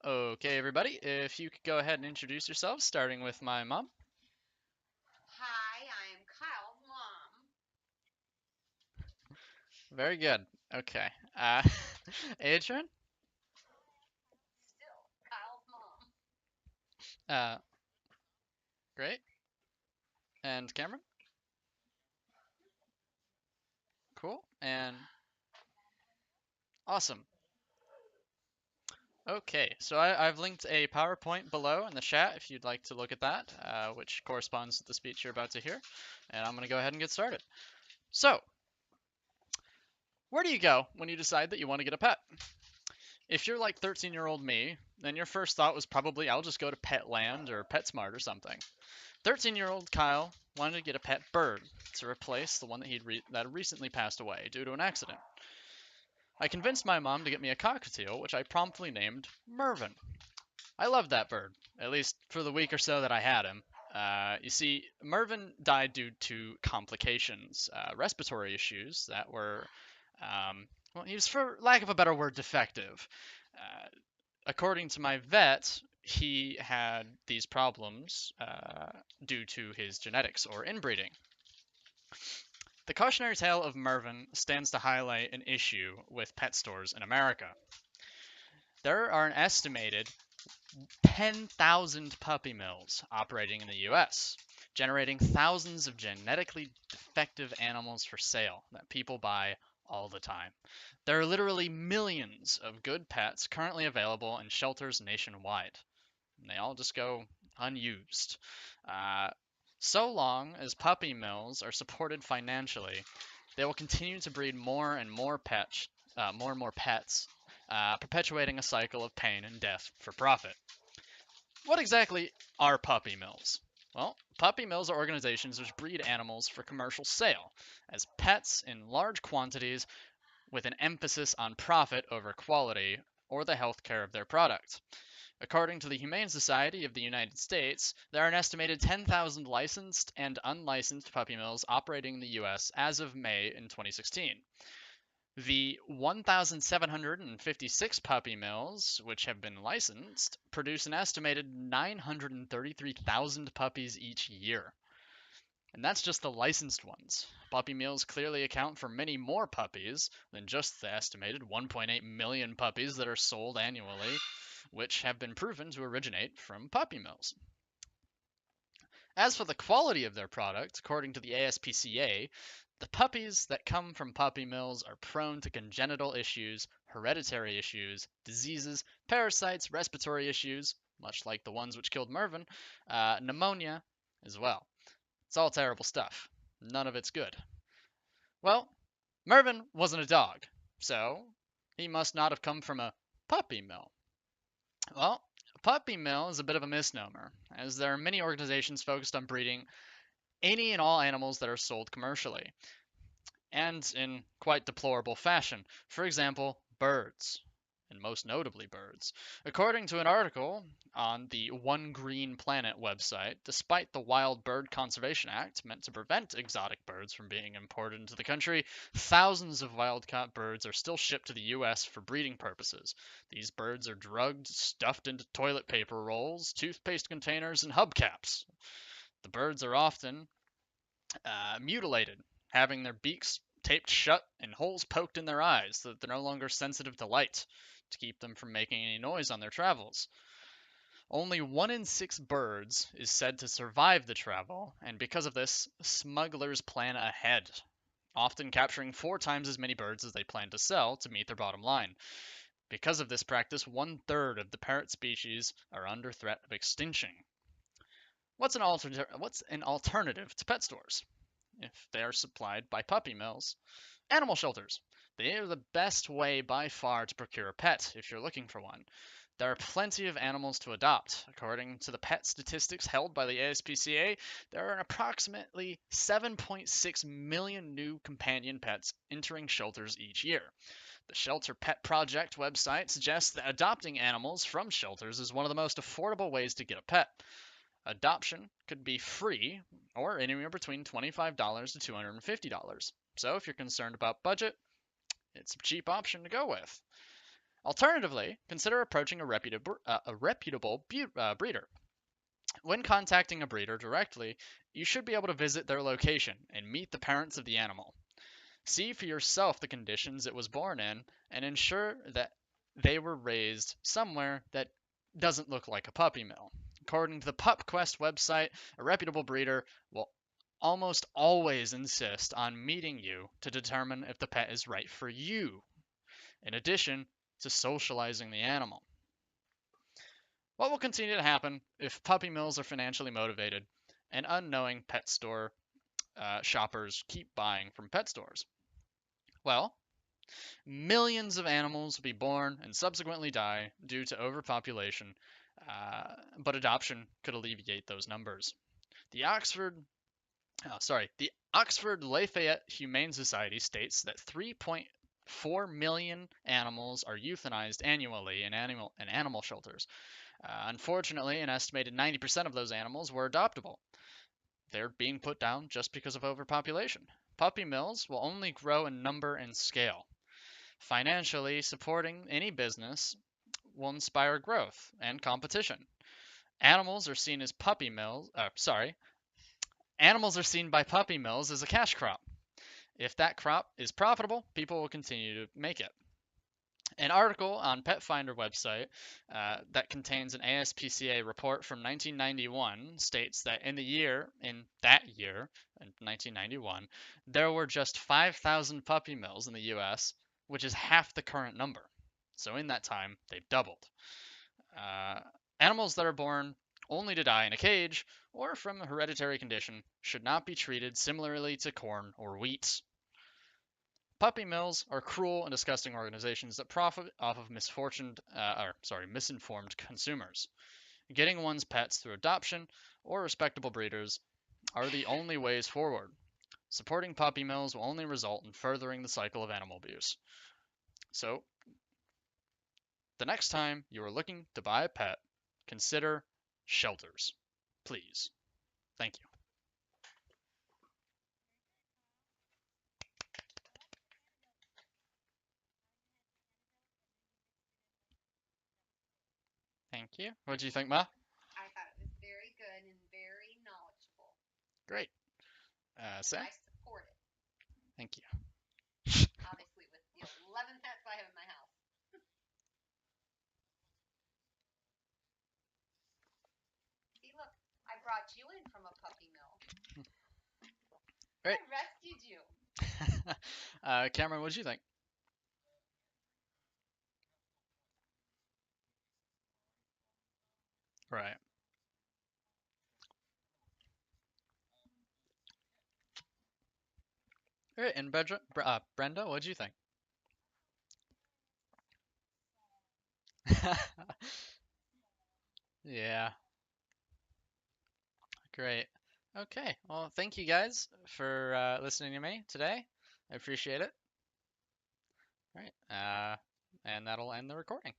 Okay, everybody, if you could go ahead and introduce yourselves, starting with my mom. Hi, I'm Kyle's mom. Very good. Okay. Uh, Adrian? Still Kyle's mom. Uh, great. And Cameron? Cool. And awesome. Okay, so I've linked a PowerPoint below in the chat if you'd like to look at that, which corresponds to the speech you're about to hear. And I'm going to go ahead and get started. So, where do you go when you decide that you want to get a pet? If you're like 13-year-old me, then your first thought was probably I'll just go to Petland or PetSmart or something. 13-year-old Kyle wanted to get a pet bird to replace the one that had recently passed away due to an accident. I convinced my mom to get me a cockatiel, which I promptly named Mervin. I loved that bird, at least for the week or so that I had him. You see, Mervin died due to complications, respiratory issues that were, well, he was, for lack of a better word, defective. Uh, According to my vet, he had these problems due to his genetics or inbreeding. The cautionary tale of Mervyn stands to highlight an issue with pet stores in America. There are an estimated 10,000 puppy mills operating in the US, generating thousands of genetically defective animals for sale that people buy all the time. There are literally millions of good pets currently available in shelters nationwide. And they all just go unused. Uh, so long as puppy mills are supported financially, they will continue to breed more and more pets, perpetuating a cycle of pain and death for profit. What exactly are puppy mills? Well, puppy mills are organizations which breed animals for commercial sale as pets in large quantities with an emphasis on profit over quality or the health care of their product. According to the Humane Society of the United States, there are an estimated 10,000 licensed and unlicensed puppy mills operating in the U.S. as of May in 2016. The 1,756 puppy mills which have been licensed produce an estimated 933,000 puppies each year. And that's just the licensed ones. Puppy mills clearly account for many more puppies than just the estimated 1.8 million puppies that are sold annually, which have been proven to originate from puppy mills. As for the quality of their product, according to the ASPCA, the puppies that come from puppy mills are prone to congenital issues, hereditary issues, diseases, parasites, respiratory issues, much like the ones which killed Mervyn, pneumonia as well. It's all terrible stuff. None of it's good. Well, Mervyn wasn't a dog, so he must not have come from a puppy mill. Well, a puppy mill is a bit of a misnomer, as there are many organizations focused on breeding any and all animals that are sold commercially, and in quite deplorable fashion. For example, birds, and most notably birds. According to an article on the One Green Planet website, despite the Wild Bird Conservation Act meant to prevent exotic birds from being imported into the country, thousands of wild-caught birds are still shipped to the US for breeding purposes. These birds are drugged, stuffed into toilet paper rolls, toothpaste containers, and hubcaps. The birds are often mutilated, having their beaks taped shut and holes poked in their eyes so that they're no longer sensitive to light to keep them from making any noise on their travels. Only 1 in 6 birds is said to survive the travel, and because of this, smugglers plan ahead, often capturing 4 times as many birds as they plan to sell to meet their bottom line. Because of this practice, 1/3 of the parrot species are under threat of extinction. What's an alternative to pet stores? If they are supplied by puppy mills. Animal shelters. They are the best way by far to procure a pet if you're looking for one. There are plenty of animals to adopt. According to the pet statistics held by the ASPCA, there are approximately 7.6 million new companion pets entering shelters each year. The Shelter Pet Project website suggests that adopting animals from shelters is one of the most affordable ways to get a pet. Adoption could be free or anywhere between $25 to $250. So if you're concerned about budget, it's a cheap option to go with. Alternatively, consider approaching a reputable breeder. When contacting a breeder directly, you should be able to visit their location and meet the parents of the animal. See for yourself the conditions it was born in and ensure that they were raised somewhere that doesn't look like a puppy mill. According to the PupQuest website, a reputable breeder will almost always insist on meeting you to determine if the pet is right for you, in addition to socializing the animal. What will continue to happen if puppy mills are financially motivated and unknowing pet store shoppers keep buying from pet stores? Well, millions of animals will be born and subsequently die due to overpopulation, but adoption could alleviate those numbers. The Oxford Lafayette Humane Society states that 3.4 million animals are euthanized annually in animal shelters. Unfortunately, an estimated 90% of those animals were adoptable. They're being put down just because of overpopulation. Puppy mills will only grow in number and scale. Financially, supporting any business will inspire growth and competition. Animals are seen as puppy mills. Animals are seen by puppy mills as a cash crop. If that crop is profitable, people will continue to make it. An article on Pet Finder website that contains an ASPCA report from 1991 states that in that year, in 1991, there were just 5,000 puppy mills in the U.S., which is half the current number. So in that time, they've doubled. Uh, Animals that are born only to die in a cage or from a hereditary condition should not be treated similarly to corn or wheat. Puppy mills are cruel and disgusting organizations that profit off of misinformed consumers. Getting one's pets through adoption or respectable breeders are the only ways forward. Supporting puppy mills will only result in furthering the cycle of animal abuse. So, the next time you are looking to buy a pet, consider shelters. Please. Thank you. Thank you. What do you think, Ma? I thought it was very good and very knowledgeable, Great. and Sam? I support it. Thank you. Obviously, with the 11 pets I have in my house. See, look, I brought you in from a puppy mill. Great. I rescued you. Cameron, what do you think? Right. All right. And Brenda, what do you think? Yeah. Great. Okay. Well, thank you guys for listening to me today. I appreciate it. All right. And that'll end the recording.